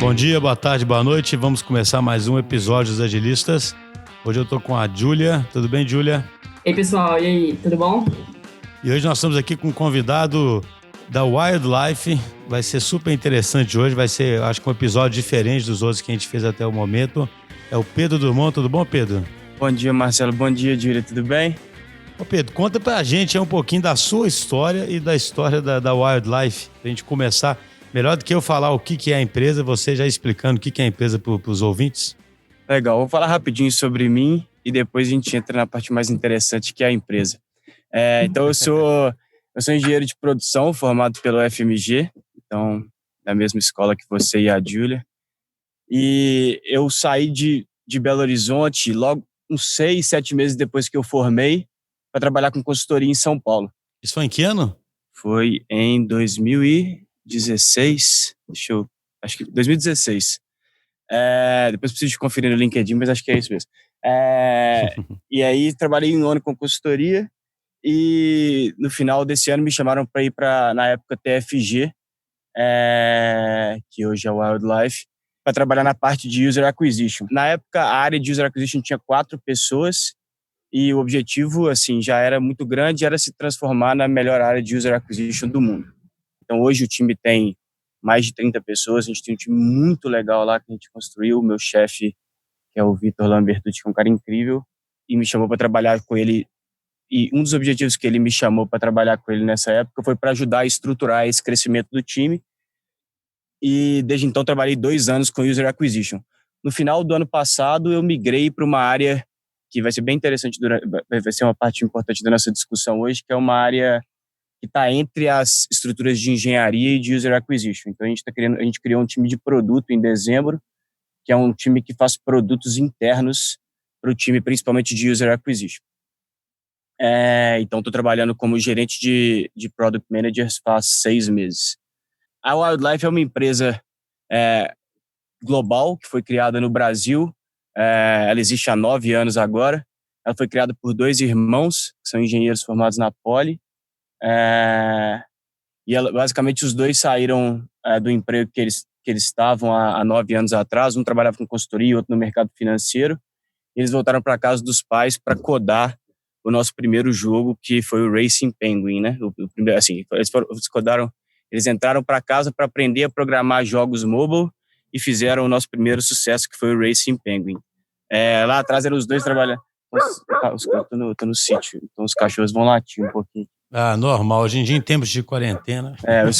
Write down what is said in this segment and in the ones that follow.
Bom dia, boa tarde, boa noite. Vamos começar mais um episódio dos Agilistas. Hoje eu tô com a Júlia. Tudo bem, Júlia? Ei, pessoal, e aí, tudo bom? E hoje nós estamos aqui com um convidado da Wildlife. Vai ser super interessante hoje. Vai ser, acho que um episódio diferente dos outros que a gente fez até o momento. É o Pedro Drummond. Tudo bom, Pedro? Bom dia, Marcelo. Bom dia, Júlia. Tudo bem? Ô Pedro, conta pra gente um pouquinho da sua história e da história da Wildlife. Pra gente começar. Melhor do que eu falar o que é a empresa, você já explicando o que é a empresa para os ouvintes? Legal, vou falar rapidinho sobre mim e depois a gente entra na parte mais interessante, que é a empresa. Então, eu sou engenheiro de produção, formado pelo FMG, então, da mesma escola que você e a Júlia. E eu saí de Belo Horizonte logo uns 6, 7 meses depois que eu formei para trabalhar com consultoria em São Paulo. Isso foi em que ano? Foi em 2016, acho que 2016. Depois preciso de conferir no LinkedIn, mas acho que é isso mesmo. E aí trabalhei um ano com consultoria e no final desse ano me chamaram para ir para, na época, TFG, que hoje é Wildlife, para trabalhar na parte de User Acquisition. Na época, a área de User Acquisition tinha 4 pessoas e o objetivo, assim, já era muito grande, era se transformar na melhor área de User Acquisition do mundo. Então, hoje o time tem mais de 30 pessoas, a gente tem um time muito legal lá que a gente construiu. O meu chefe, que é o Vitor Lambertucci, que é um cara incrível, e me chamou para trabalhar com ele. E um dos objetivos que ele me chamou para trabalhar com ele nessa época foi para ajudar a estruturar esse crescimento do time. E desde então trabalhei 2 anos com User Acquisition. No final do ano passado, eu migrei para uma área que vai ser bem interessante, vai ser uma parte importante da nossa discussão hoje, que é uma área que está entre as estruturas de engenharia e de User Acquisition. Então, a gente criou um time de produto em dezembro, que é um time que faz produtos internos para o time, principalmente de User Acquisition. Então, estou trabalhando como gerente de Product Managers faz 6 meses. A Wildlife é uma empresa global, que foi criada no Brasil. Ela existe há 9 anos agora. Ela foi criada por 2 irmãos, que são engenheiros formados na Poli. E basicamente os 2 saíram do emprego que eles estavam há 9 anos atrás. Um trabalhava com consultoria, outro no mercado financeiro. Eles voltaram para casa dos pais para codar o nosso primeiro jogo, que foi o Racing Penguin, né? O primeiro, assim, eles entraram para casa para aprender a programar jogos mobile e fizeram o nosso primeiro sucesso, que foi o Racing Penguin. Lá atrás eram os 2 trabalhando. Tô no sítio, então os cachorros vão latir um pouquinho. Normal. Hoje em dia, em tempos de quarentena.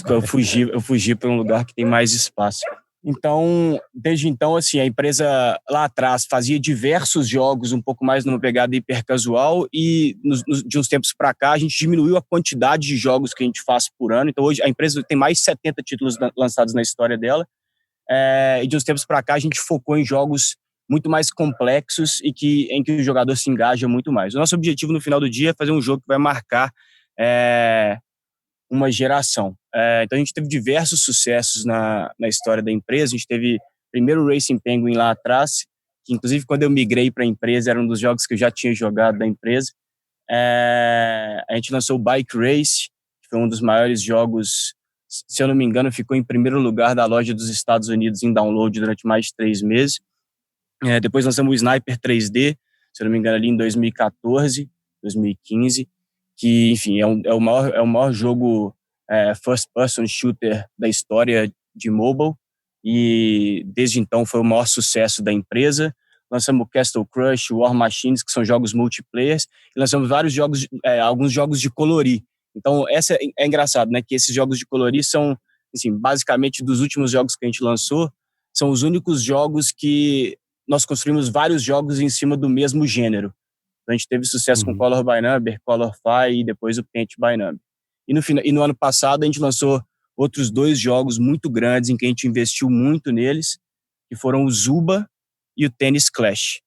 Eu fugi para um lugar que tem mais espaço. Então, desde então, assim, a empresa lá atrás fazia diversos jogos um pouco mais numa pegada hipercasual e de uns tempos para cá a gente diminuiu a quantidade de jogos que a gente faz por ano. Então, hoje a empresa tem mais de 70 títulos lançados na história dela. E de uns tempos para cá a gente focou em jogos muito mais complexos e em que o jogador se engaja muito mais. O nosso objetivo no final do dia é fazer um jogo que vai marcar uma geração. Então a gente teve diversos sucessos na história da empresa. A gente teve primeiro o Racing Penguin lá atrás, que inclusive quando eu migrei para a empresa era um dos jogos que eu já tinha jogado da empresa. A gente lançou o Bike Race, que foi um dos maiores jogos, se eu não me engano, ficou em primeiro lugar da loja dos Estados Unidos em download durante mais de 3 meses. Depois lançamos o Sniper 3D, se eu não me engano, ali em 2014, 2015, que, enfim, é o maior jogo first-person shooter da história de mobile, e desde então foi o maior sucesso da empresa. Lançamos o Castle Crush, War Machines, que são jogos multiplayer, e lançamos vários jogos, alguns jogos de colorir. Então, é engraçado, né, que esses jogos de colorir são, assim, basicamente, dos últimos jogos que a gente lançou, são os únicos jogos que nós construímos vários jogos em cima do mesmo gênero. Então, a gente teve sucesso com Color by Number, Colorfy e depois o Paint by Number. E no ano passado a gente lançou outros 2 jogos muito grandes em que a gente investiu muito neles, que foram o Zuba e o Tennis Clash,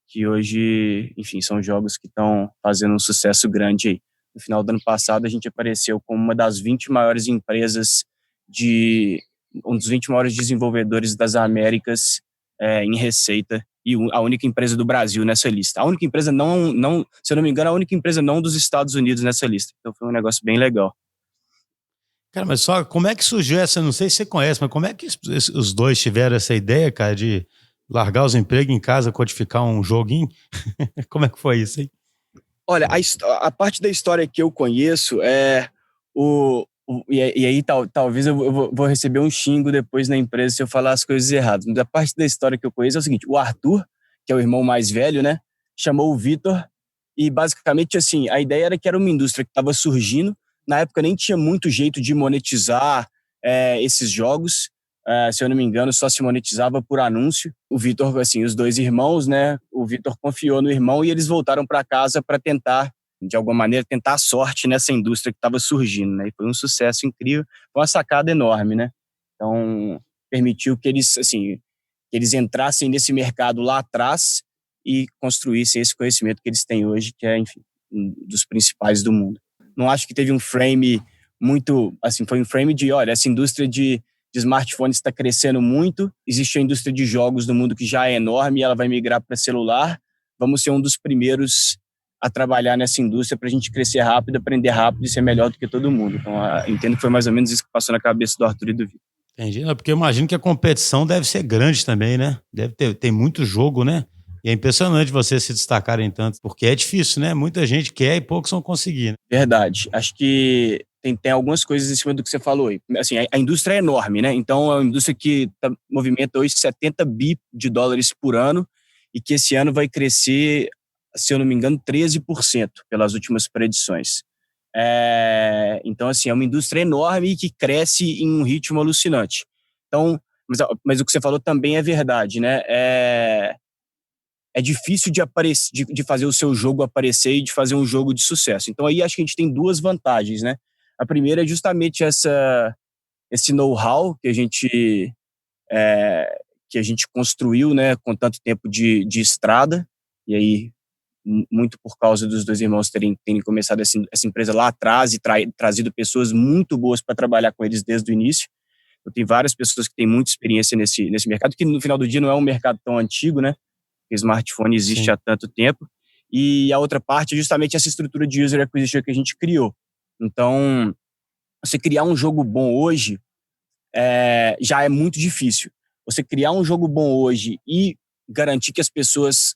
que hoje, enfim, são jogos que estão fazendo um sucesso grande aí. No final do ano passado a gente apareceu como uma das 20 maiores empresas um dos 20 maiores desenvolvedores das Américas em receita, e a única empresa do Brasil nessa lista. A única empresa não, se eu não me engano, a única empresa não dos Estados Unidos nessa lista. Então foi um negócio bem legal. Cara, mas só como é que surgiu essa, não sei se você conhece, mas como é que os dois tiveram essa ideia, cara, de largar os empregos em casa, codificar um joguinho? Como é que foi isso, hein? Olha, a parte da história que eu conheço é e aí talvez eu vou receber um xingo depois na empresa se eu falar as coisas erradas. Mas a parte da história que eu conheço é o seguinte: o Arthur, que é o irmão mais velho, né, chamou o Vitor e basicamente assim, a ideia era que era uma indústria que estava surgindo. Na época nem tinha muito jeito de monetizar esses jogos. Se eu não me engano, só se monetizava por anúncio. O Vitor, assim, os dois irmãos, né? O Vitor confiou no irmão e eles voltaram para casa para tentar, de alguma maneira, tentar a sorte nessa indústria que estava surgindo, né? E foi um sucesso incrível, foi uma sacada enorme, né? Então, permitiu que eles, assim, que eles entrassem nesse mercado lá atrás e construíssem esse conhecimento que eles têm hoje, que é, enfim, um dos principais do mundo. Não acho que teve um frame muito, assim, foi um frame de, olha, essa indústria de smartphones está crescendo muito, existe a indústria de jogos no mundo que já é enorme, ela vai migrar para celular, vamos ser um dos primeiros a trabalhar nessa indústria para a gente crescer rápido, aprender rápido e ser melhor do que todo mundo. Então, entendo que foi mais ou menos isso que passou na cabeça do Arthur e do Vitor. Entendi. Não, porque eu imagino que a competição deve ser grande também, né? Deve ter, tem muito jogo, né? E é impressionante vocês se destacarem tanto, porque é difícil, né? Muita gente quer e poucos vão conseguir, né? Verdade. Acho que tem algumas coisas em cima do que você falou aí. Assim, a indústria é enorme, né? Então, é uma indústria que movimenta hoje 70 bi de dólares por ano e que esse ano vai crescer, se eu não me engano, 13% pelas últimas predições. Então, assim, é uma indústria enorme que cresce em um ritmo alucinante. Então, mas o que você falou também é verdade, né? É difícil de fazer o seu jogo aparecer e de fazer um jogo de sucesso. Então aí acho que a gente tem duas vantagens, né? A primeira é justamente esse know-how que a gente construiu, né, com tanto tempo de estrada, e aí muito por causa dos dois irmãos terem começado essa empresa lá atrás e trazido pessoas muito boas para trabalhar com eles desde o início. Eu tenho várias pessoas que têm muita experiência nesse mercado, que no final do dia não é um mercado tão antigo, né? O smartphone existe Sim. há tanto tempo. E a outra parte é justamente essa estrutura de user acquisition que a gente criou. Então, você criar um jogo bom hoje já é muito difícil. Você criar um jogo bom hoje e garantir que as pessoas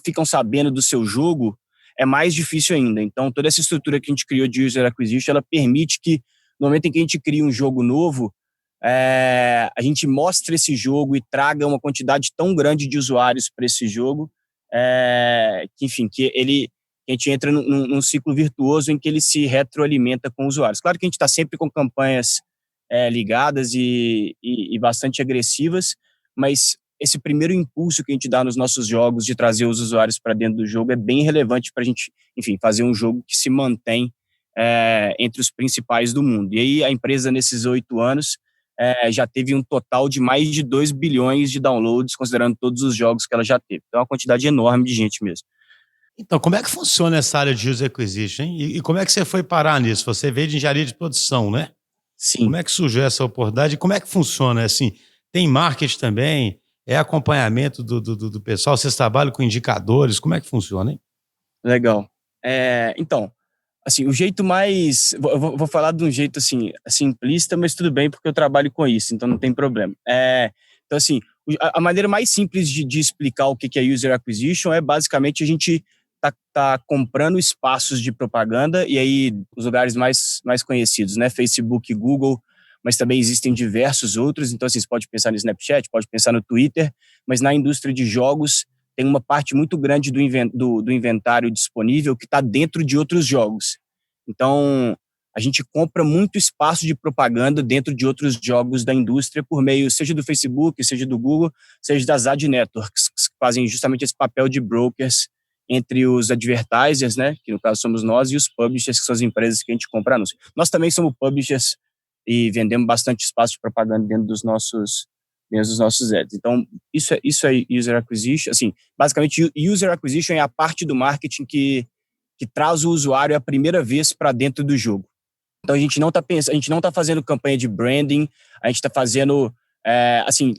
ficam sabendo do seu jogo é mais difícil ainda. Então, toda essa estrutura que a gente criou de user acquisition, ela permite que, no momento em que a gente cria um jogo novo, a gente mostre esse jogo e traga uma quantidade tão grande de usuários para esse jogo, que, enfim, a gente entra num ciclo virtuoso em que ele se retroalimenta com usuários. Claro que a gente está sempre com campanhas ligadas e bastante agressivas, mas esse primeiro impulso que a gente dá nos nossos jogos de trazer os usuários para dentro do jogo é bem relevante para a gente, enfim, fazer um jogo que se mantém entre os principais do mundo. E aí a empresa, nesses 8 anos, já teve um total de mais de 2 bilhões de downloads, considerando todos os jogos que ela já teve. Então é uma quantidade enorme de gente mesmo. Então, como é que funciona essa área de user acquisition, hein? E como é que você foi parar nisso? Você veio de engenharia de produção, né? Sim. Como é que surgiu essa oportunidade? E como é que funciona? Assim, tem marketing também? É acompanhamento do pessoal? Vocês trabalham com indicadores? Como é que funciona, hein? Legal. Então, assim, o jeito mais... vou falar de um jeito, assim, simplista, mas tudo bem, porque eu trabalho com isso, então não tem problema. Então, assim, a maneira mais simples de explicar o que é user acquisition é, basicamente, a gente tá comprando espaços de propaganda, e aí os lugares mais conhecidos, né? Facebook, Google, mas também existem diversos outros. Então, assim, você pode pensar no Snapchat, pode pensar no Twitter, mas na indústria de jogos tem uma parte muito grande do inventário disponível que está dentro de outros jogos. Então, a gente compra muito espaço de propaganda dentro de outros jogos da indústria por meio, seja do Facebook, seja do Google, seja das ad networks, que fazem justamente esse papel de brokers entre os advertisers, né, que no caso somos nós, e os publishers, que são as empresas que a gente compra anúncio. Nós também somos publishers e vendemos bastante espaço de propaganda dentro dos nossos ads. Então, isso é user acquisition. Assim, basicamente, user acquisition é a parte do marketing que traz o usuário a primeira vez para dentro do jogo. Então, a gente não está fazendo campanha de branding, a gente está fazendo Assim,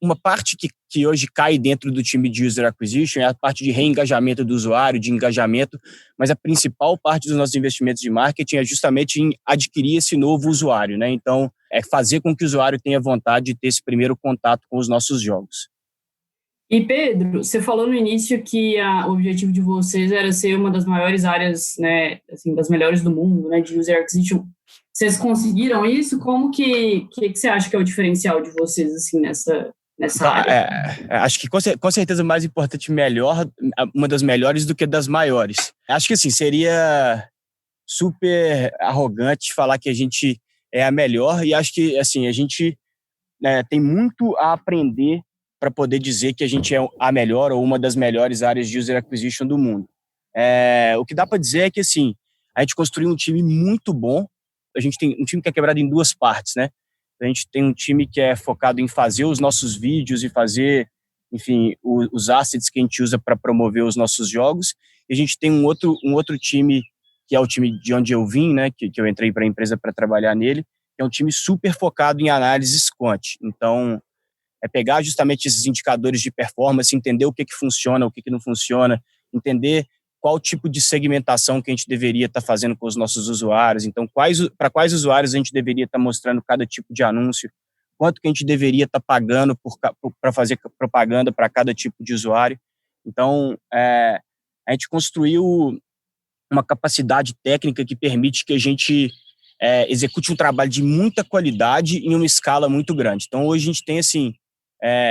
uma parte que hoje cai dentro do time de User Acquisition é a parte de reengajamento do usuário, de engajamento, mas a principal parte dos nossos investimentos de marketing é justamente em adquirir esse novo usuário, né? Então, é fazer com que o usuário tenha vontade de ter esse primeiro contato com os nossos jogos. E Pedro, você falou no início que o objetivo de vocês era ser uma das maiores áreas, né, assim, das melhores do mundo, né, de User Acquisition. Vocês conseguiram isso? Como que você acha que é o diferencial de vocês, assim, nessa Então, área? acho que com certeza mais importante, melhor, uma das melhores do que das maiores. Acho que assim, seria super arrogante falar que a gente é a melhor, e acho que assim, a gente tem muito a aprender para poder dizer que a gente é a melhor ou uma das melhores áreas de User Acquisition do mundo. O que dá para dizer é que assim, a gente construiu um time muito bom. A gente tem um time que é quebrado em duas partes, né? A gente tem um time que é focado em fazer os nossos vídeos e fazer, enfim, os assets que a gente usa para promover os nossos jogos. E a gente tem um outro time, que é o time de onde eu vim, né? Que eu entrei para a empresa para trabalhar nele, que é um time super focado em análises quant. Então, é pegar justamente esses indicadores de performance, entender o que funciona, o que não funciona, entender qual tipo de segmentação que a gente deveria estar fazendo com os nossos usuários. Então, para quais usuários a gente deveria estar mostrando cada tipo de anúncio, quanto que a gente deveria estar pagando para fazer propaganda para cada tipo de usuário. Então, a gente construiu uma capacidade técnica que permite que a gente execute um trabalho de muita qualidade em uma escala muito grande. Então, hoje a gente tem, assim,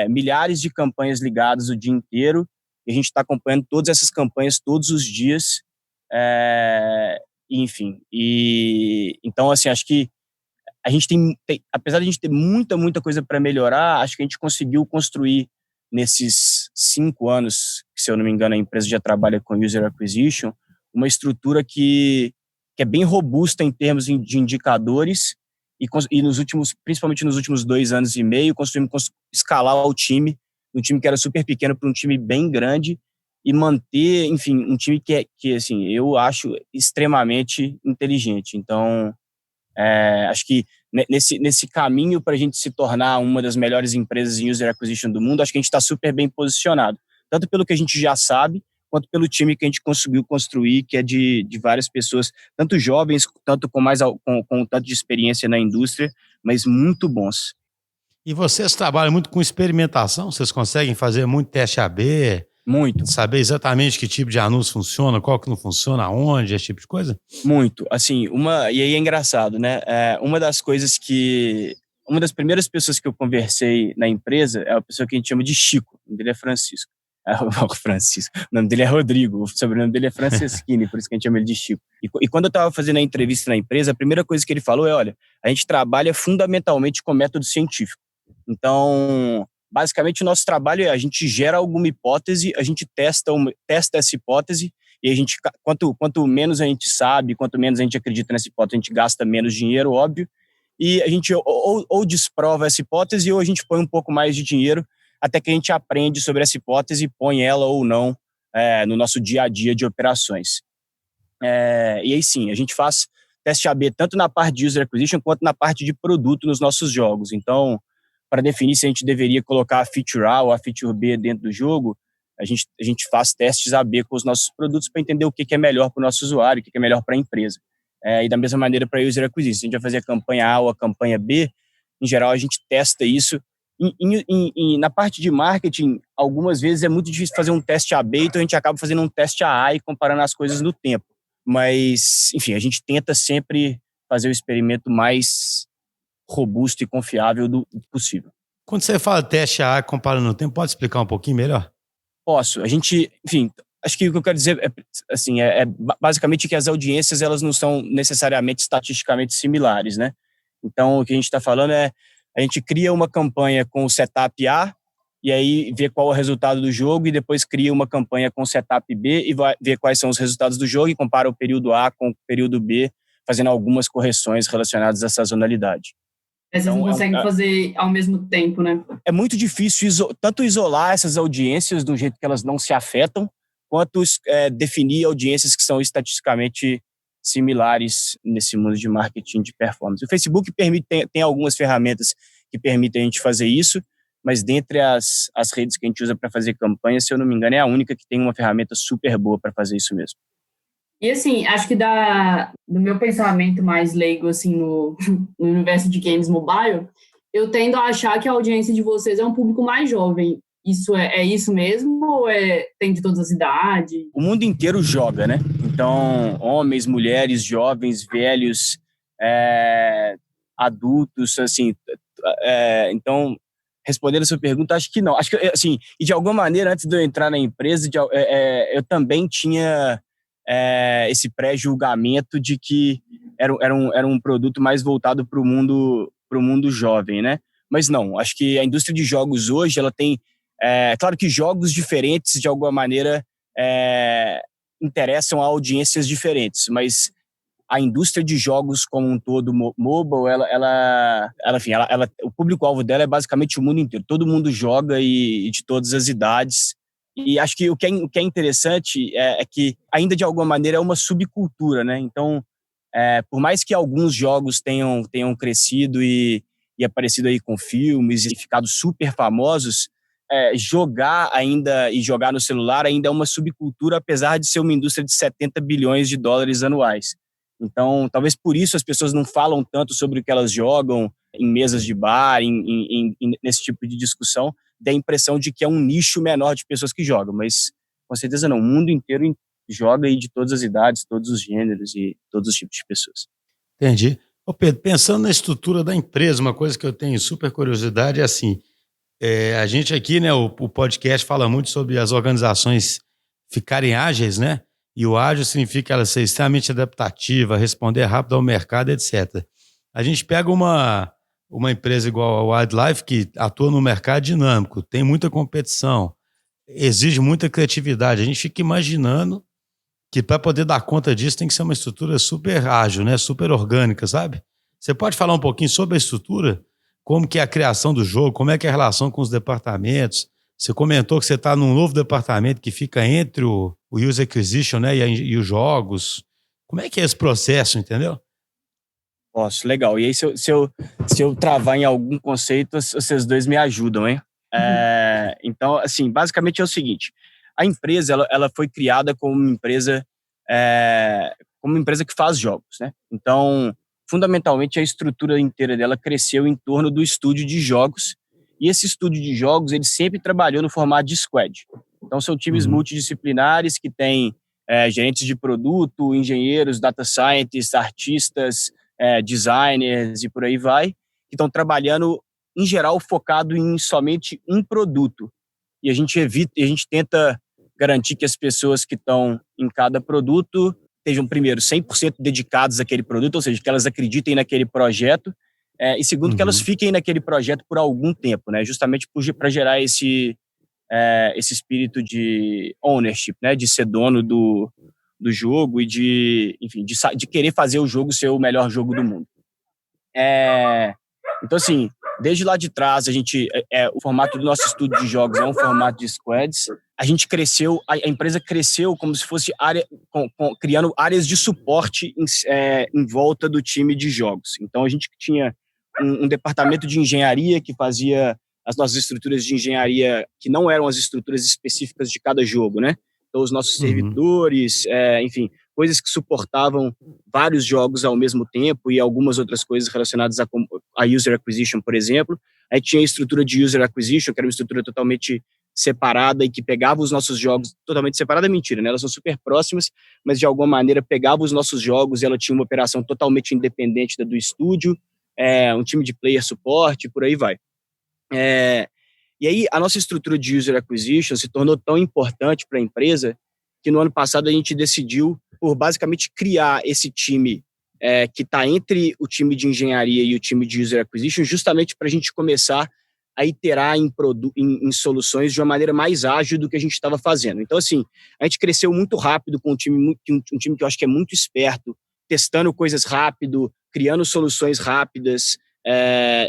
milhares de campanhas ligadas o dia inteiro, e a gente está acompanhando todas essas campanhas todos os dias, enfim. Então, assim, acho que a gente apesar de a gente ter muita coisa para melhorar, acho que a gente conseguiu construir nesses 5 anos, que, se eu não me engano, a empresa já trabalha com User Acquisition, uma estrutura que é bem robusta em termos de indicadores, e principalmente nos últimos 2 anos e meio, conseguimos escalar o time, um time que era super pequeno para um time bem grande, e manter, enfim, um time que assim, eu acho extremamente inteligente. Então, acho que nesse caminho para a gente se tornar uma das melhores empresas em User Acquisition do mundo, acho que a gente está super bem posicionado, tanto pelo que a gente já sabe, quanto pelo time que a gente conseguiu construir, que é de várias pessoas, tanto jovens, tanto com tanto de experiência na indústria, mas muito bons. E vocês trabalham muito com experimentação? Vocês conseguem fazer muito teste AB? Muito. Saber exatamente que tipo de anúncio funciona, qual que não funciona, aonde, esse tipo de coisa? Muito. Assim, e aí é engraçado, né? Uma das primeiras pessoas que eu conversei na empresa é uma pessoa que a gente chama de Chico. O nome dele é Francisco. Francisco. O nome dele é Rodrigo. O sobrenome dele é Franceschini, por isso que a gente chama ele de Chico. E quando eu estava fazendo a entrevista na empresa, a primeira coisa que ele falou é: olha, a gente trabalha fundamentalmente com método científico. Então, basicamente, o nosso trabalho a gente gera alguma hipótese, a gente testa essa hipótese, e a gente, quanto menos a gente sabe, quanto menos a gente acredita nessa hipótese, a gente gasta menos dinheiro, óbvio, e a gente ou desprova essa hipótese, ou a gente põe um pouco mais de dinheiro, até que a gente aprende sobre essa hipótese e põe ela ou não no nosso dia a dia de operações. E aí sim, a gente faz teste AB tanto na parte de User Acquisition quanto na parte de produto nos nossos jogos. Então, para definir se a gente deveria colocar a feature A ou a feature B dentro do jogo, a gente faz testes AB com os nossos produtos para entender o que é melhor para o nosso usuário, o que é melhor para a empresa. E da mesma maneira para User Acquisition, se a gente vai fazer a campanha A ou a campanha B, em geral a gente testa isso. Na parte de marketing, algumas vezes é muito difícil fazer um teste AB, então a gente acaba fazendo um teste AA e comparando as coisas no tempo. Mas, enfim, a gente tenta sempre fazer o experimento mais robusto e confiável do possível. Quando você fala teste A comparando no tempo, pode explicar um pouquinho melhor? Posso. A gente, enfim, acho que o que eu quero dizer é basicamente que as audiências elas não são necessariamente estatisticamente similares, né? Então, o que a gente está falando é a gente cria uma campanha com o setup A e aí vê qual é o resultado do jogo, e depois cria uma campanha com o setup B e vai ver quais são os resultados do jogo e compara o período A com o período B, fazendo algumas correções relacionadas à sazonalidade. Vocês não conseguem fazer ao mesmo tempo, né? É muito difícil tanto isolar essas audiências do jeito que elas não se afetam, quanto definir audiências que são estatisticamente similares nesse mundo de marketing de performance. O Facebook tem algumas ferramentas que permitem a gente fazer isso, mas dentre as redes que a gente usa para fazer campanha, se eu não me engano, é a única que tem uma ferramenta super boa para fazer isso mesmo. E assim, acho que do meu pensamento mais leigo assim, no universo de games mobile, eu tendo a achar que a audiência de vocês é um público mais jovem. Isso é isso mesmo ou tem de todas as idades? O mundo inteiro joga, né? Então, homens, mulheres, jovens, velhos, adultos, assim. Então, respondendo a sua pergunta, acho que não. Acho que, assim, e de alguma maneira, antes de eu entrar na empresa, eu também tinha esse pré-julgamento de que era um produto mais voltado para o mundo jovem, né? Mas não, acho que a indústria de jogos hoje, ela tem... claro que jogos diferentes, de alguma maneira, interessam a audiências diferentes, mas a indústria de jogos como um todo, mobile, o público-alvo dela é basicamente o mundo inteiro. Todo mundo joga e de todas as idades. E acho que o que é interessante é que ainda de alguma maneira é uma subcultura, né? Então, por mais que alguns jogos tenham crescido e aparecido aí com filmes e ficado super famosos, jogar no celular ainda é uma subcultura, apesar de ser uma indústria de 70 bilhões de dólares anuais. Então, talvez por isso as pessoas não falam tanto sobre o que elas jogam em mesas de bar, nesse tipo de discussão, dá a impressão de que é um nicho menor de pessoas que jogam, mas com certeza não, o mundo inteiro joga aí de todas as idades, todos os gêneros e todos os tipos de pessoas. Entendi. Ô Pedro, pensando na estrutura da empresa, uma coisa que eu tenho super curiosidade é assim, a gente aqui, né, o podcast fala muito sobre as organizações ficarem ágeis, né? E o ágil significa ela ser extremamente adaptativa, responder rápido ao mercado, etc. A gente pega uma empresa igual a Wildlife, que atua no mercado dinâmico, tem muita competição, exige muita criatividade. A gente fica imaginando que para poder dar conta disso tem que ser uma estrutura super ágil, né? Super orgânica, sabe? Você pode falar um pouquinho sobre a estrutura? Como que é a criação do jogo? Como é que é a relação com os departamentos? Você comentou que você está num novo departamento que fica entre o User Acquisition, né, e os jogos. Como é que é esse processo, entendeu? Posso, legal. E aí, se eu travar em algum conceito, vocês dois me ajudam, hein? Então, assim, basicamente é o seguinte: a empresa ela foi criada como uma empresa que faz jogos, né? Então, fundamentalmente, a estrutura inteira dela cresceu em torno do estúdio de jogos. E esse estúdio de jogos, ele sempre trabalhou no formato de squad. Então, são times multidisciplinares que têm gerentes de produto, engenheiros, data scientists, artistas, designers e por aí vai, que estão trabalhando, em geral, focado em somente um produto. E a gente tenta garantir que as pessoas que estão em cada produto estejam, primeiro, 100% dedicadas àquele produto, ou seja, que elas acreditem naquele projeto, e segundo, que elas fiquem naquele projeto por algum tempo, né? Justamente para gerar esse espírito de ownership, né? De ser dono do jogo e de querer fazer o jogo ser o melhor jogo do mundo. Então, assim, desde lá de trás, o formato do nosso estúdio de jogos é um formato de squads. A gente cresceu, a empresa cresceu como se fosse criando áreas de suporte em volta do time de jogos. Então, a gente tinha um departamento de engenharia que fazia as nossas estruturas de engenharia, que não eram as estruturas específicas de cada jogo, né? Então, os nossos servidores, enfim, coisas que suportavam vários jogos ao mesmo tempo e algumas outras coisas relacionadas a user acquisition, por exemplo. Aí tinha a estrutura de user acquisition, que era uma estrutura totalmente separada e que pegava os nossos jogos, totalmente separada, mentira, né? Elas são super próximas, mas de alguma maneira pegava os nossos jogos e ela tinha uma operação totalmente independente do estúdio, um time de player support, por aí vai. E aí a nossa estrutura de user acquisition se tornou tão importante para a empresa que no ano passado a gente decidiu por basicamente criar esse time que está entre o time de engenharia e o time de user acquisition, justamente para a gente começar a iterar em soluções de uma maneira mais ágil do que a gente estava fazendo. Então, assim, a gente cresceu muito rápido com um time que eu acho que é muito esperto, testando coisas rápido, criando soluções rápidas,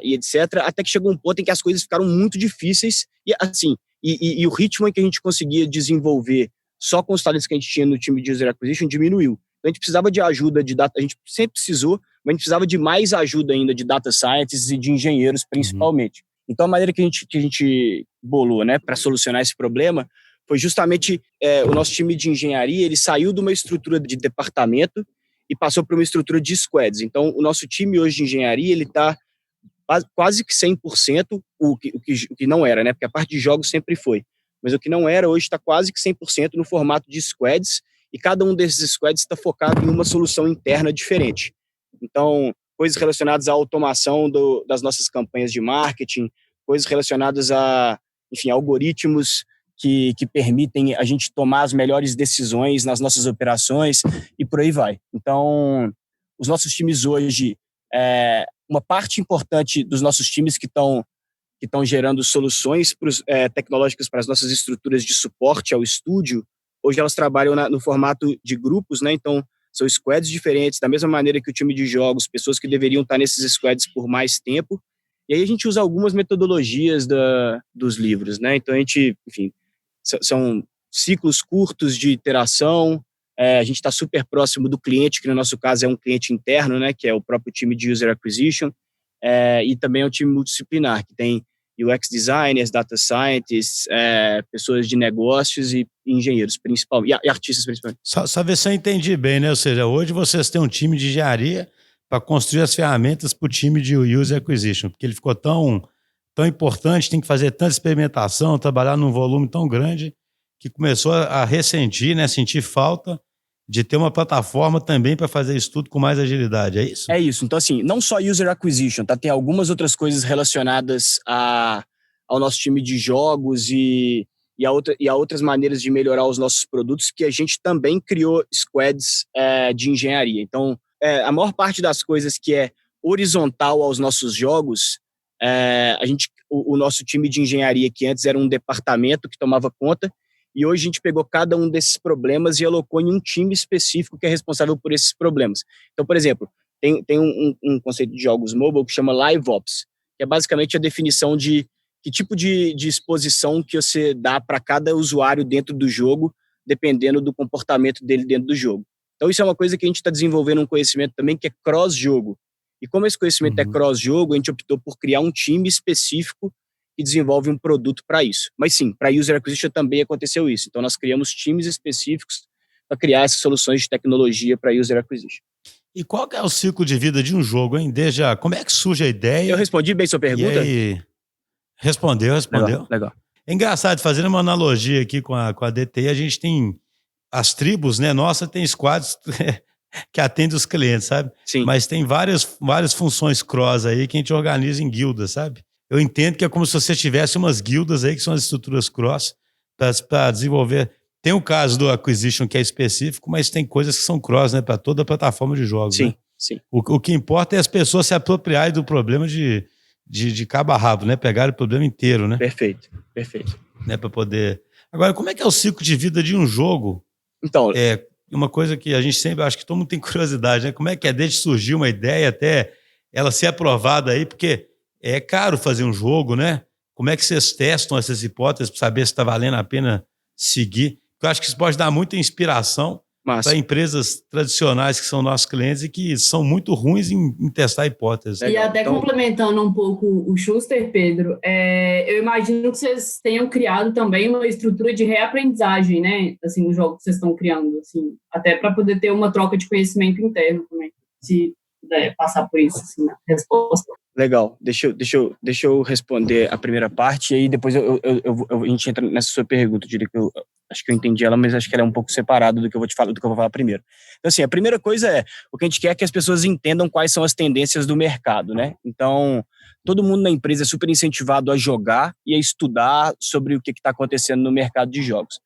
e etc., até que chegou um ponto em que as coisas ficaram muito difíceis e, assim, e o ritmo em que a gente conseguia desenvolver só com os talentos que a gente tinha no time de user acquisition diminuiu. Então, a gente precisava de ajuda de data, a gente sempre precisou, mas a gente precisava de mais ajuda ainda de data scientists e de engenheiros, principalmente. Então, a maneira que a gente bolou, né, para solucionar esse problema foi justamente o nosso time de engenharia, ele saiu de uma estrutura de departamento e passou para uma estrutura de squads. Então, o nosso time hoje de engenharia, ele está quase que 100%, o que não era, né, porque a parte de jogos sempre foi. Mas o que não era, hoje está quase que 100% no formato de squads, e cada um desses squads está focado em uma solução interna diferente. Então, coisas relacionadas à automação das nossas campanhas de marketing, coisas relacionadas a, enfim, algoritmos que permitem a gente tomar as melhores decisões nas nossas operações e por aí vai. Então, os nossos times hoje, uma parte importante dos nossos times que estão gerando soluções tecnológicas para as nossas estruturas de suporte ao estúdio, hoje elas trabalham no formato de grupos, né? Então, são squads diferentes, da mesma maneira que o time de jogos, pessoas que deveriam estar nesses squads por mais tempo. E aí a gente usa algumas metodologias dos livros, né? Então, a gente, enfim, são ciclos curtos de iteração, a gente está super próximo do cliente, que no nosso caso é um cliente interno, né? Que é o próprio time de User Acquisition, e também é um time multidisciplinar, que tem UX designers, data scientists, pessoas de negócios e engenheiros principalmente, e artistas principalmente. Só ver se eu entendi bem, né? Ou seja, hoje vocês têm um time de engenharia para construir as ferramentas para o time de User Acquisition, porque ele ficou tão importante, tem que fazer tanta experimentação, trabalhar num volume tão grande, que começou a ressentir, né? Sentir falta de ter uma plataforma também para fazer isso tudo com mais agilidade, é isso? É isso. Então, assim, não só User Acquisition, tá? Tem algumas outras coisas relacionadas ao nosso time de jogos e a outras maneiras de melhorar os nossos produtos, que a gente também criou squads de engenharia. Então, a maior parte das coisas que é horizontal aos nossos jogos, o nosso time de engenharia, que antes era um departamento que tomava conta, e hoje a gente pegou cada um desses problemas e alocou em um time específico que é responsável por esses problemas. Então, por exemplo, tem um conceito de jogos mobile que chama LiveOps, que é basicamente a definição de que tipo de exposição que você dá para cada usuário dentro do jogo, dependendo do comportamento dele dentro do jogo. Então, isso é uma coisa que a gente está desenvolvendo um conhecimento também que é cross-jogo. E como esse conhecimento é cross-jogo, a gente optou por criar um time específico que desenvolve um produto para isso. Mas sim, para User Acquisition também aconteceu isso. Então, nós criamos times específicos para criar essas soluções de tecnologia para User Acquisition. E qual que é o ciclo de vida de um jogo, hein? Como é que surge a ideia? Eu respondi bem sua pergunta? E aí... Respondeu. Legal. É engraçado, fazendo uma analogia aqui com a DTI, a gente tem as tribos, né? Nossa, tem squads que atendem os clientes, sabe? Sim. Mas tem várias funções cross aí que a gente organiza em guildas, sabe? Eu entendo que é como se você tivesse umas guildas aí, que são as estruturas cross, para desenvolver. Tem o caso do Acquisition, que é específico, mas tem coisas que são cross, né? Para toda a plataforma de jogos. Sim, né? sim. O que importa é as pessoas se apropriarem do problema de cabo a rabo, né? Pegar o problema inteiro, né? Perfeito. Né? Para poder... Agora, como é que é o ciclo de vida de um jogo? Então... É uma coisa que a gente sempre... Acho que todo mundo tem curiosidade, né? Como é que é desde surgir uma ideia até ela ser aprovada aí? Porque é caro fazer um jogo, né? Como é que vocês testam essas hipóteses para saber se está valendo a pena seguir? Eu acho que isso pode dar muita inspiração para empresas tradicionais que são nossos clientes e que são muito ruins em testar hipóteses. E até complementando um pouco o Schuster, Pedro, eu imagino que vocês tenham criado também uma estrutura de reaprendizagem, né? Assim, no jogo que vocês estão criando, assim, até para poder ter uma troca de conhecimento interno também, se puder passar por isso, assim, na resposta. Legal, deixa eu responder a primeira parte e aí depois a gente entra nessa sua pergunta. Eu diria que eu acho que eu entendi ela, mas acho que ela é um pouco separada do que eu vou te falar, do que eu vou falar primeiro. Então, assim, a primeira coisa o que a gente quer é que as pessoas entendam quais são as tendências do mercado, né? Então, todo mundo na empresa é super incentivado a jogar e a estudar sobre o que está acontecendo no mercado de jogos.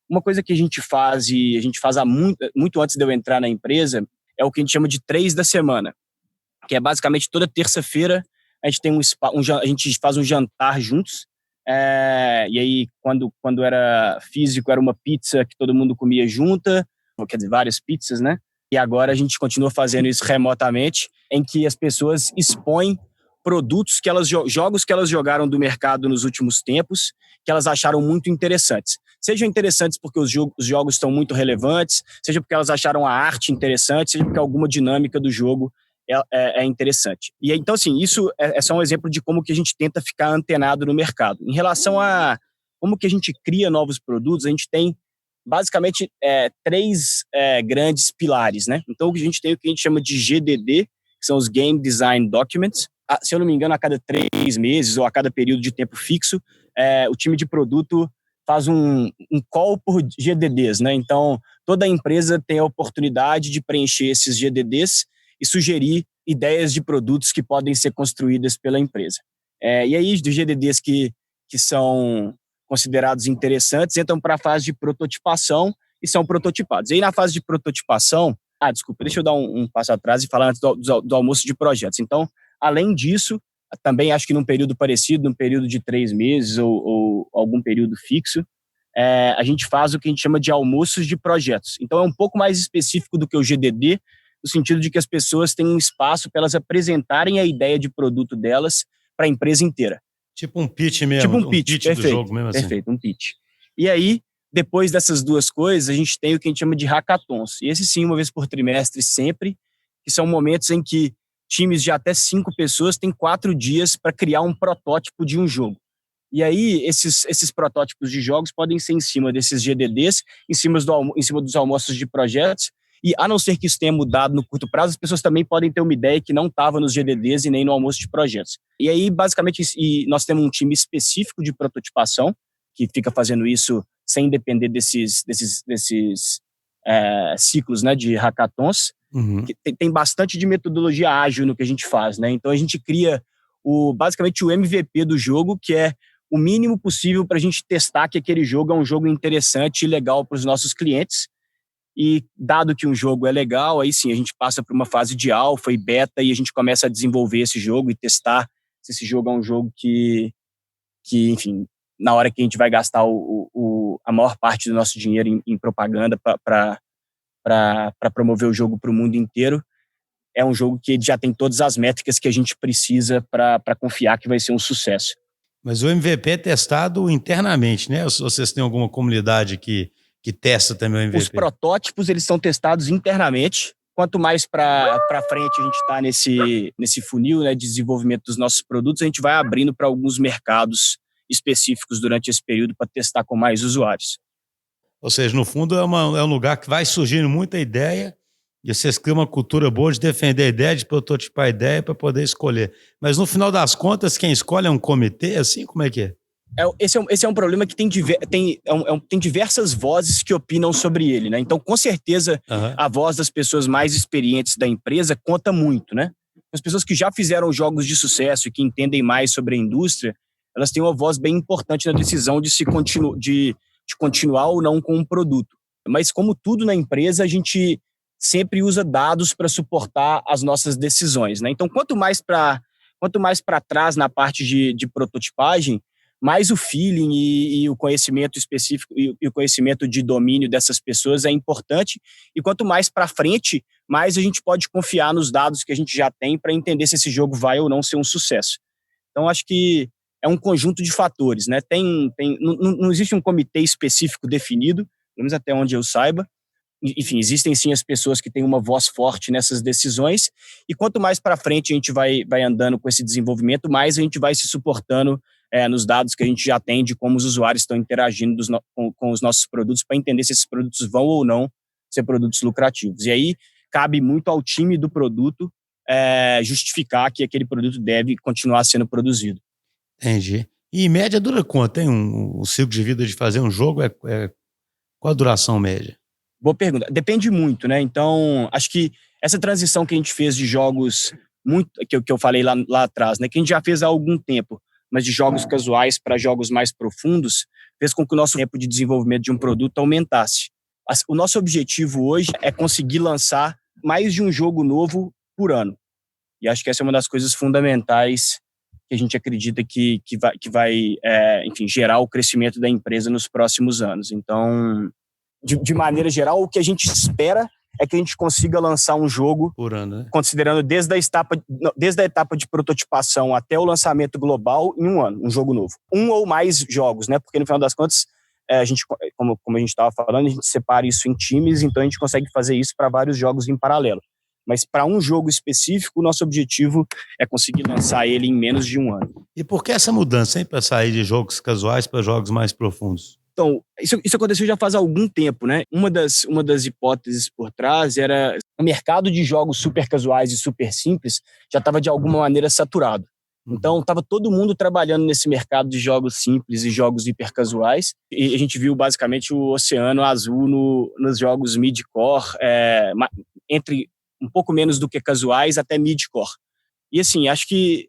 Uma coisa que a gente faz, e a gente faz há muito antes de eu entrar na empresa, é o que a gente chama de 3 da semana. Que é basicamente toda terça-feira a gente tem a gente faz um jantar juntos, e aí quando era físico era uma pizza que todo mundo comia junta, quer dizer, várias pizzas, né? E agora a gente continua fazendo isso remotamente, em que as pessoas expõem produtos jogos que elas jogaram do mercado nos últimos tempos, que elas acharam muito interessantes. sejam interessantes porque os jogos estão muito relevantes, seja porque elas acharam a arte interessante, seja porque alguma dinâmica do jogo é interessante. E então, assim, isso é só um exemplo de como que a gente tenta ficar antenado no mercado. Em relação a como que a gente cria novos produtos, a gente tem basicamente 3 grandes pilares, né? Então, a gente tem o que a gente chama de GDD, que são os Game Design Documents. Se eu não me engano, a cada 3 meses ou a cada período de tempo fixo, o time de produto faz um call por GDDs, né? Então, toda empresa tem a oportunidade de preencher esses GDDs e sugerir ideias de produtos que podem ser construídas pela empresa. E aí, dos GDDs que são considerados interessantes, entram para a fase de prototipação e são prototipados. E aí, na fase de prototipação... desculpa, deixa eu dar um passo atrás e falar antes do almoço de projetos. Então, além disso, também acho que num período parecido, num período de 3 meses ou algum período fixo, a gente faz o que a gente chama de almoços de projetos. Então, é um pouco mais específico do que o GDD, no sentido de que as pessoas têm um espaço para elas apresentarem a ideia de produto delas para a empresa inteira. Tipo um pitch mesmo. Tipo um pitch, perfeito, do jogo mesmo assim. Perfeito, um pitch. E aí, depois dessas 2 coisas, a gente tem o que a gente chama de hackathons. E esse sim, uma vez por trimestre sempre, que são momentos em que times de até 5 pessoas têm 4 dias para criar um protótipo de um jogo. E aí, esses protótipos de jogos podem ser em cima desses GDDs, em cima dos almoços de projetos, e a não ser que isso tenha mudado no curto prazo, as pessoas também podem ter uma ideia que não estava nos GDDs e nem no almoço de projetos. E aí, basicamente, nós temos um time específico de prototipação, que fica fazendo isso sem depender desses ciclos, né, de hackathons. Uhum. Tem bastante de metodologia ágil no que a gente faz, né? Então, a gente cria basicamente o MVP do jogo, que é o mínimo possível para a gente testar que aquele jogo é um jogo interessante e legal para os nossos clientes. E dado que um jogo é legal, aí sim, a gente passa por uma fase de alfa e beta e a gente começa a desenvolver esse jogo e testar se esse jogo é um jogo que enfim, na hora que a gente vai gastar a maior parte do nosso dinheiro em propaganda para promover o jogo para o mundo inteiro, é um jogo que já tem todas as métricas que a gente precisa para confiar que vai ser um sucesso. Mas o MVP é testado internamente, né? Ou vocês têm alguma comunidade que testa também o MVP? Os protótipos, eles são testados internamente. Quanto mais para frente a gente está nesse funil, né, de desenvolvimento dos nossos produtos, a gente vai abrindo para alguns mercados específicos durante esse período para testar com mais usuários. Ou seja, no fundo é um lugar que vai surgindo muita ideia e vocês criam uma cultura boa de defender a ideia, de prototipar a ideia para poder escolher. Mas no final das contas, quem escolhe é um comitê, assim? Como é que é? Esse é um problema que tem diversas vozes que opinam sobre ele, né? Então, com certeza, a voz das pessoas mais experientes da empresa conta muito, né? As pessoas que já fizeram jogos de sucesso e que entendem mais sobre a indústria, elas têm uma voz bem importante na decisão de continuar ou não com um produto. Mas, como tudo na empresa, a gente sempre usa dados para suportar as nossas decisões, né? Então, quanto mais para trás na parte de prototipagem, mais o feeling e o conhecimento específico e o conhecimento de domínio dessas pessoas é importante. E quanto mais para frente, mais a gente pode confiar nos dados que a gente já tem para entender se esse jogo vai ou não ser um sucesso. Então, acho que é um conjunto de fatores, né? Não existe um comitê específico definido, pelo menos até onde eu saiba. Enfim, existem sim as pessoas que têm uma voz forte nessas decisões. E quanto mais para frente a gente vai andando com esse desenvolvimento, mais a gente vai se suportando nos dados que a gente já tem de como os usuários estão interagindo com os nossos produtos para entender se esses produtos vão ou não ser produtos lucrativos. E aí cabe muito ao time do produto justificar que aquele produto deve continuar sendo produzido. Entendi. E em média dura quanto? Tem um ciclo de vida de fazer um jogo? Qual a duração média? Boa pergunta. Depende muito, né? Então, acho que essa transição que a gente fez de jogos, que eu falei lá atrás, né? Que a gente já fez há algum tempo, mas de jogos casuais para jogos mais profundos, fez com que o nosso tempo de desenvolvimento de um produto aumentasse. O nosso objetivo hoje é conseguir lançar mais de um jogo novo por ano. E acho que essa é uma das coisas fundamentais que a gente acredita que vai enfim, gerar o crescimento da empresa nos próximos anos. Então, de maneira geral, o que a gente espera é que a gente consiga lançar um jogo por ano, né? Considerando desde a etapa de prototipação até o lançamento global em um ano, um jogo novo. Um ou mais jogos, né? Porque no final das contas, a gente, como a gente estava falando, a gente separa isso em times, então a gente consegue fazer isso para vários jogos em paralelo. Mas para um jogo específico, o nosso objetivo é conseguir lançar ele em menos de um ano. E por que essa mudança, hein, para sair de jogos casuais para jogos mais profundos? Então, isso aconteceu já faz algum tempo, né? Uma das hipóteses por trás era o mercado de jogos super casuais e super simples já estava de alguma maneira saturado. Então, estava todo mundo trabalhando nesse mercado de jogos simples e jogos hipercasuais. E a gente viu basicamente o oceano azul nos jogos mid-core, entre um pouco menos do que casuais até mid-core. E assim, acho que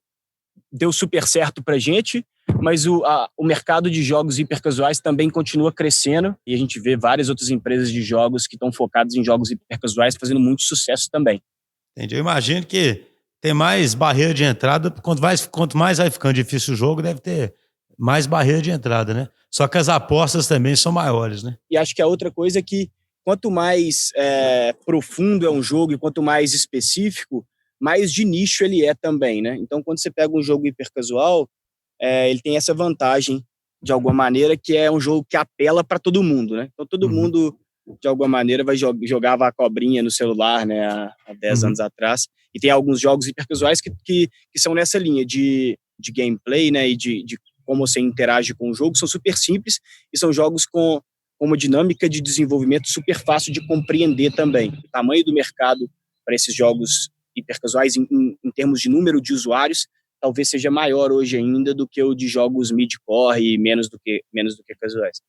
deu super certo pra gente, mas o mercado de jogos hipercasuais também continua crescendo e a gente vê várias outras empresas de jogos que estão focadas em jogos hipercasuais fazendo muito sucesso também. Entendi. Eu imagino que tem mais barreira de entrada, quanto mais vai ficando difícil o jogo, deve ter mais barreira de entrada, né? Só que as apostas também são maiores, né? E acho que a outra coisa é que quanto mais profundo é um jogo e quanto mais específico, mais de nicho ele é também, né? Então, quando você pega um jogo hipercasual, ele tem essa vantagem, de alguma maneira, que é um jogo que apela para todo mundo, né? Então, todo mundo, de alguma maneira, jogava a cobrinha no celular, né? Há 10 anos atrás. E tem alguns jogos hipercasuais que são nessa linha de gameplay, né? E de como você interage com o jogo, são super simples e são jogos com uma dinâmica de desenvolvimento super fácil de compreender também. O tamanho do mercado para esses jogos hipercasuais, em termos de número de usuários, talvez seja maior hoje ainda do que o de jogos mid-core e menos do que casuais.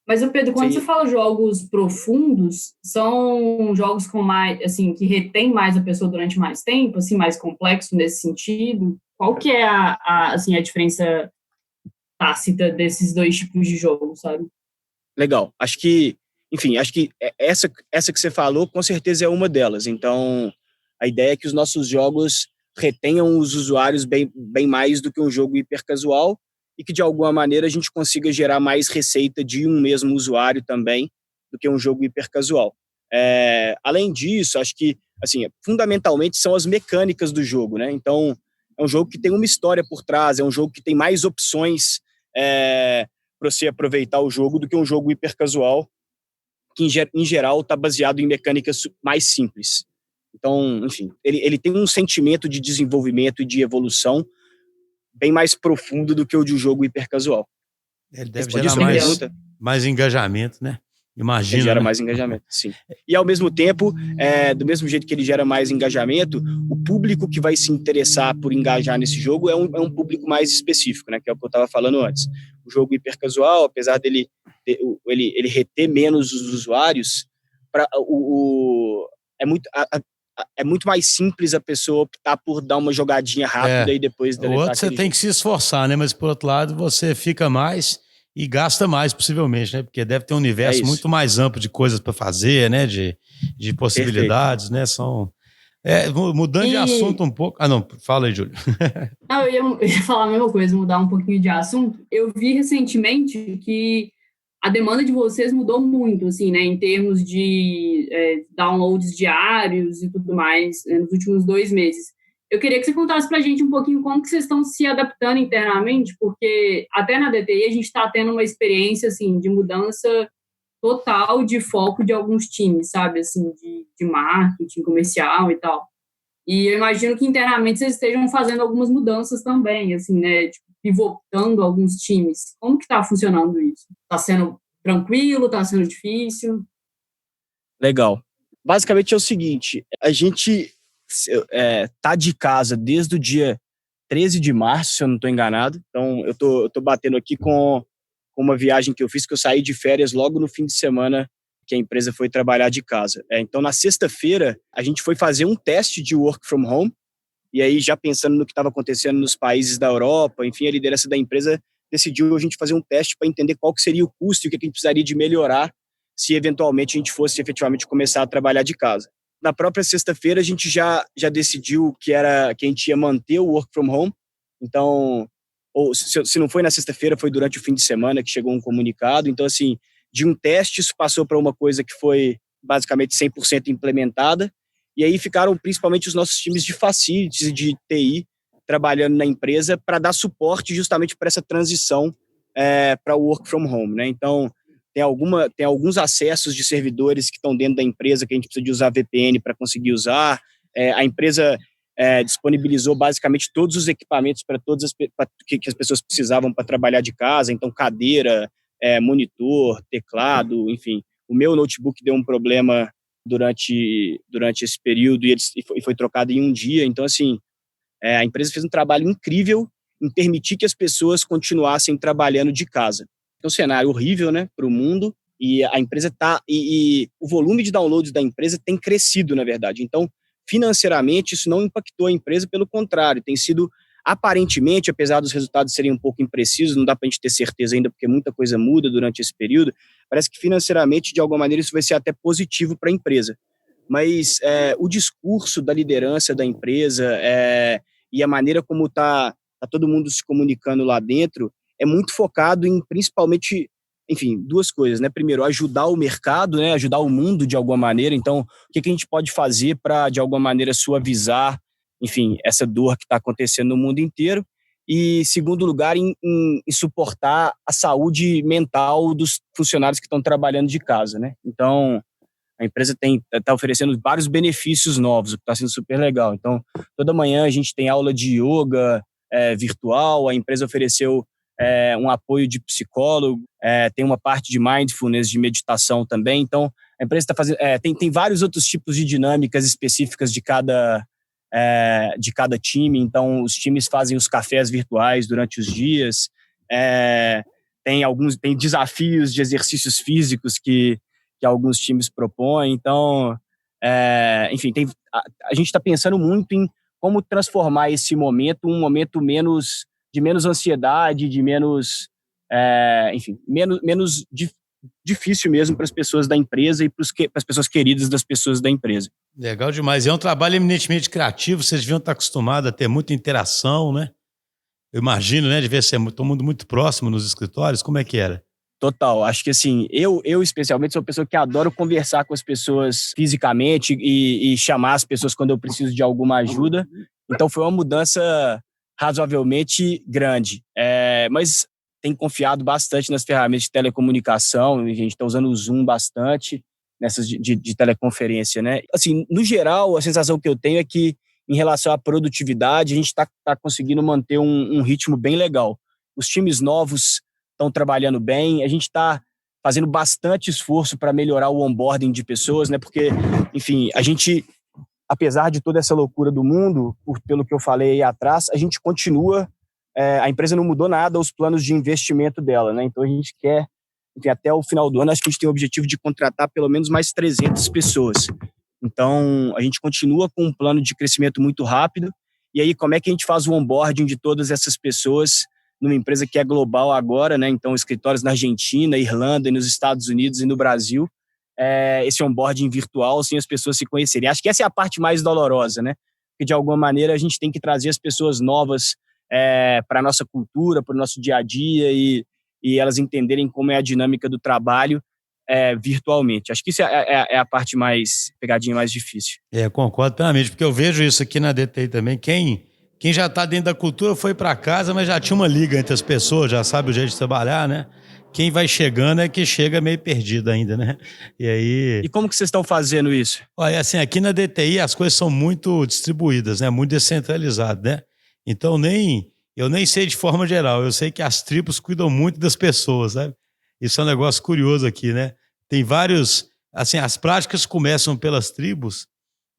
Mas, Pedro, quando você fala jogos profundos, são jogos com mais, assim, que retém mais a pessoa durante mais tempo, assim, mais complexo nesse sentido? Qual que é a diferença tácita desses dois tipos de jogo, sabe? Legal. Acho que essa que você falou, com certeza é uma delas. Então, a ideia é que os nossos jogos retenham os usuários bem mais do que um jogo hipercasual e que, de alguma maneira, a gente consiga gerar mais receita de um mesmo usuário também do que um jogo hipercasual. Além disso, acho que, assim, fundamentalmente são as mecânicas do jogo, né? Então, é um jogo que tem uma história por trás, é um jogo que tem mais opções para você aproveitar o jogo do que um jogo hipercasual que, em geral, está baseado em mecânicas mais simples. Então, enfim, ele tem um sentimento de desenvolvimento e de evolução bem mais profundo do que o de um jogo hipercasual. Ele deve gerar mais engajamento, né? Imagina. Ele gera né? mais engajamento, sim. E, ao mesmo tempo, do mesmo jeito que ele gera mais engajamento, o público que vai se interessar por engajar nesse jogo é um público mais específico, né? Que é o que eu estava falando antes. O jogo hipercasual, apesar dele ele reter menos os usuários, é muito mais simples a pessoa optar por dar uma jogadinha rápida e depois deletar. O outro você tem que se esforçar, né? Mas, por outro lado, você fica mais e gasta mais, possivelmente, né? Porque deve ter um universo muito mais amplo de coisas para fazer, né? De possibilidades, Perfeito. Né? Mudando de assunto um pouco... Ah, não, fala aí, Júlio. Não, eu ia falar a mesma coisa, mudar um pouquinho de assunto. Eu vi recentemente que a demanda de vocês mudou muito, assim, né? Em termos de downloads diários e tudo mais, nos últimos 2 meses. Eu queria que você contasse para a gente um pouquinho como que vocês estão se adaptando internamente, porque até na DTI a gente está tendo uma experiência, assim, de mudança total de foco de alguns times, sabe? Assim, de marketing comercial e tal. E eu imagino que internamente vocês estejam fazendo algumas mudanças também, assim, né? Tipo, pivotando alguns times. Como que está funcionando isso? Está sendo tranquilo? Está sendo difícil? Legal. Basicamente é o seguinte, a gente tá de casa desde o dia 13 de março, se eu não estou enganado. Então, eu tô batendo aqui com uma viagem que eu fiz, que eu saí de férias logo no fim de semana que a empresa foi trabalhar de casa. Então, na sexta-feira, a gente foi fazer um teste de work from home, e aí, já pensando no que estava acontecendo nos países da Europa, enfim, a liderança da empresa decidiu a gente fazer um teste para entender qual que seria o custo e o que a gente precisaria de melhorar se, eventualmente, a gente fosse efetivamente começar a trabalhar de casa. Na própria sexta-feira, a gente já decidiu que a gente ia manter o work from home. Então, ou se não foi na sexta-feira, foi durante o fim de semana que chegou um comunicado. Então, assim, de um teste, isso passou para uma coisa que foi basicamente 100% implementada. E aí ficaram principalmente os nossos times de facilities e de TI trabalhando na empresa para dar suporte justamente para essa transição para o work from home, né? Então, tem alguns acessos de servidores que estão dentro da empresa que a gente precisa de usar VPN para conseguir usar. A empresa disponibilizou basicamente todos os equipamentos para que as pessoas precisavam para trabalhar de casa, então cadeira, monitor, teclado, enfim. O meu notebook deu um problema durante esse período e foi trocado em um dia, então assim, a empresa fez um trabalho incrível em permitir que as pessoas continuassem trabalhando de casa. É um cenário horrível, né, para o mundo, e a empresa e o volume de downloads da empresa tem crescido, na verdade. Então, financeiramente, isso não impactou a empresa, pelo contrário, tem sido, aparentemente, apesar dos resultados serem um pouco imprecisos, não dá para a gente ter certeza ainda, porque muita coisa muda durante esse período, parece que financeiramente, de alguma maneira, isso vai ser até positivo para a empresa. Mas o discurso da liderança da empresa e a maneira como está todo mundo se comunicando lá dentro é muito focado em, principalmente, enfim, duas coisas, né? Primeiro, ajudar o mercado, né? Ajudar o mundo de alguma maneira. Então, o que a gente pode fazer para, de alguma maneira, suavizar, enfim, essa dor que está acontecendo no mundo inteiro? E, segundo lugar, em suportar a saúde mental dos funcionários que estão trabalhando de casa, né? Então, a empresa está oferecendo vários benefícios novos, o que está sendo super legal. Então, toda manhã a gente tem aula de yoga virtual, a empresa ofereceu um apoio de psicólogo, tem uma parte de mindfulness, de meditação também. Então, a empresa está fazendo... tem vários outros tipos de dinâmicas específicas de cada time. Então, os times fazem os cafés virtuais durante os dias. Tem desafios de exercícios físicos que alguns times propõem. Então, enfim, a gente está pensando muito em como transformar esse momento um momento de menos ansiedade, de menos, enfim, menos difícil mesmo para as pessoas da empresa e para as pessoas queridas das pessoas da empresa. Legal demais. É um trabalho eminentemente criativo, vocês deviam estar acostumados a ter muita interação, né? Eu imagino, né? Devia ser todo mundo muito próximo nos escritórios. Como é que era? Total, acho que assim, eu especialmente sou uma pessoa que adoro conversar com as pessoas fisicamente e chamar as pessoas quando eu preciso de alguma ajuda, então foi uma mudança razoavelmente grande, mas tem confiado bastante nas ferramentas de telecomunicação, a gente está usando o Zoom bastante, nessas de teleconferência, né? Assim, no geral, a sensação que eu tenho é que, em relação à produtividade, a gente está conseguindo manter um ritmo bem legal. Os times novos estão trabalhando bem, a gente está fazendo bastante esforço para melhorar o onboarding de pessoas, né? Porque, enfim, a gente, apesar de toda essa loucura do mundo, pelo que eu falei aí atrás, a gente continua, a empresa não mudou nada os planos de investimento dela, né? Então a gente quer, enfim, até o final do ano, acho que a gente tem o objetivo de contratar pelo menos mais 300 pessoas. Então, a gente continua com um plano de crescimento muito rápido, e aí como é que a gente faz o onboarding de todas essas pessoas numa empresa que é global agora, né? Então, escritórios na Argentina, Irlanda, e nos Estados Unidos e no Brasil. Esse onboarding virtual, sem as pessoas se conhecerem. Acho que essa é a parte mais dolorosa, né? Porque, de alguma maneira, a gente tem que trazer as pessoas novas para a nossa cultura, para o nosso dia a dia e elas entenderem como é a dinâmica do trabalho virtualmente. Acho que isso é a parte mais, pegadinha mais difícil. Concordo plenamente, porque eu vejo isso aqui na DTI também. Quem já está dentro da cultura foi para casa, mas já tinha uma liga entre as pessoas, já sabe o jeito de trabalhar, né? Quem vai chegando é que chega meio perdido ainda, né? E como que vocês estão fazendo isso? Olha, assim, aqui na DTI as coisas são muito distribuídas, né? Muito descentralizadas, né? Então eu nem sei de forma geral, eu sei que as tribos cuidam muito das pessoas, sabe? Isso é um negócio curioso aqui, né? Tem vários, assim, as práticas começam pelas tribos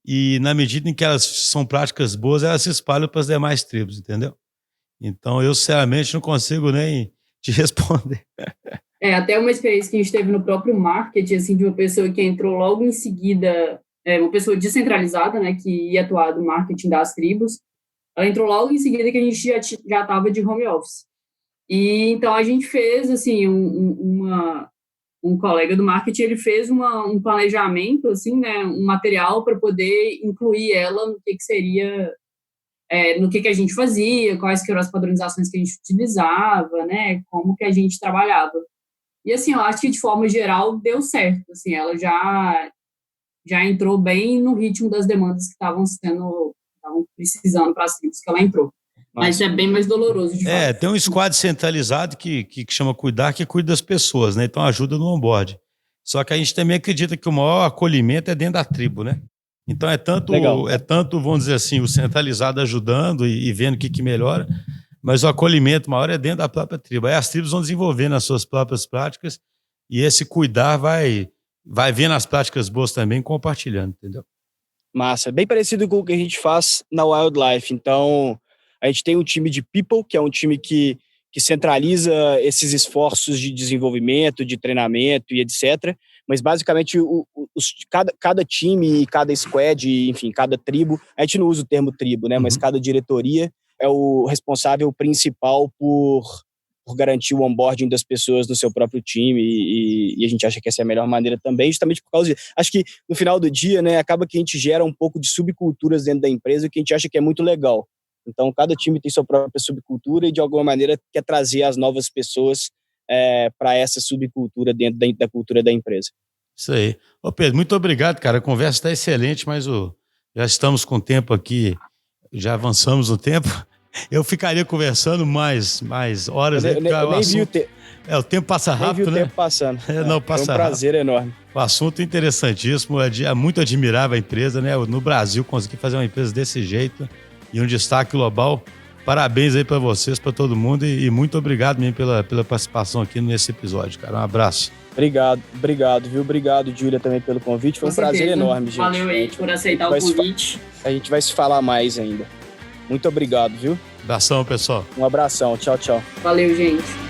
e na medida em que elas são práticas boas, elas se espalham para as demais tribos, entendeu? Então eu, sinceramente, não consigo nem te responder. Até uma experiência que a gente teve no próprio marketing, assim, de uma pessoa que entrou logo em seguida, uma pessoa descentralizada, né, que ia atuar no marketing das tribos, ela entrou logo em seguida que a gente já estava de home office. E então a gente fez, assim, um colega do marketing, ele fez um planejamento, assim, né, um material para poder incluir ela no que seria, no que a gente fazia, quais que eram as padronizações que a gente utilizava, né, como que a gente trabalhava. E, assim, eu acho que, de forma geral, deu certo. Assim, ela já entrou bem no ritmo das demandas que estavam precisando para as tribos que ela entrou. Mas é bem mais doloroso, de fato. Tem um squad centralizado que chama cuidar, que cuida das pessoas, né? Então ajuda no onboard. Só que a gente também acredita que o maior acolhimento é dentro da tribo, né? Então é tanto, vamos dizer assim, o centralizado ajudando e vendo o que melhora, mas o acolhimento maior é dentro da própria tribo. Aí as tribos vão desenvolvendo as suas próprias práticas e esse cuidar vai vendo as práticas boas também, compartilhando, entendeu? Massa, bem parecido com o que a gente faz na Wildlife. Então, a gente tem um time de people, que é um time que centraliza esses esforços de desenvolvimento, de treinamento e etc. Mas, basicamente, cada time, cada squad, enfim, cada tribo, a gente não usa o termo tribo, né? Mas cada diretoria é o responsável principal por garantir o onboarding das pessoas no seu próprio time e a gente acha que essa é a melhor maneira também, justamente por causa disso. Acho que no final do dia, né, acaba que a gente gera um pouco de subculturas dentro da empresa que a gente acha que é muito legal. Então, cada time tem sua própria subcultura e, de alguma maneira, quer trazer as novas pessoas para essa subcultura dentro da cultura da empresa. Isso aí. Ô Pedro, muito obrigado, cara. A conversa está excelente, mas já estamos com o tempo aqui, já avançamos no tempo. Eu ficaria conversando mais horas. Eu nem vi o tempo. O tempo passa rápido, né? Nem vi o tempo passando. Não, passa rápido. É um prazer enorme. O assunto é interessantíssimo, é muito admirável a empresa, né? No Brasil, conseguir fazer uma empresa desse jeito e um destaque global. Parabéns aí para vocês, para todo mundo e muito obrigado mesmo pela participação aqui nesse episódio, cara. Um abraço. Obrigado, viu? Obrigado, Júlia, também pelo convite. Foi um prazer enorme, gente. Valeu aí por aceitar o convite. A gente vai se falar mais ainda. Muito obrigado, viu? Abração, pessoal. Um abração. Tchau, tchau. Valeu, gente.